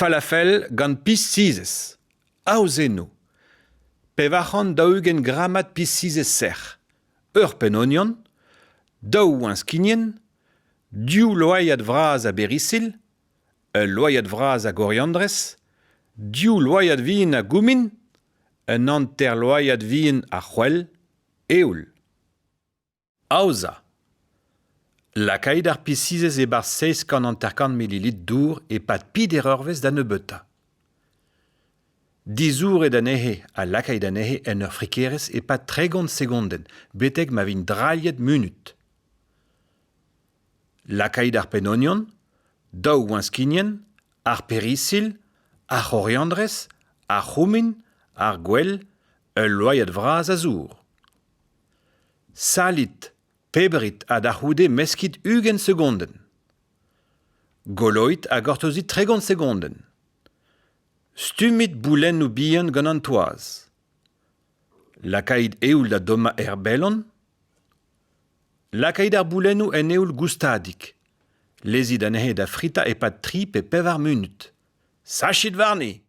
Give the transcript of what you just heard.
falafel gant pis sizes. Aouzeno. Pevachan daougen gramat pis sizes serch. Pen onion, daou an skinien, diou loyad vraz a berisil, loyad vraz a goriandres, diou loyad vin a goumin, anter loyad vin a c'hwel, eoul. Aouza. Lakaid ar pis sizes e bar 650 ml dour e pat pid erorvez da nebeutta. Dizour e da nehe a lakaid da nehe en ur frikerez e pat 30 segonden, betek ma vin draliet munut. Lakaid ar pen onion, daou an skinien, ar perisil, ar coriandres, ar c'houmin, ar gwell, loyad vraz a zour. Salit, pebrit a da c'houde meskit 20 segonden. Goloit a gortozit 30 segonden. Stumit boulen ou bihan gant an toaz. Lakaid eoul da doma bellon. Lakaid ar boulennoù en eoul goustadik. Lezit an ehe da frita e pat 3 pe 4 munut. Sachit warni!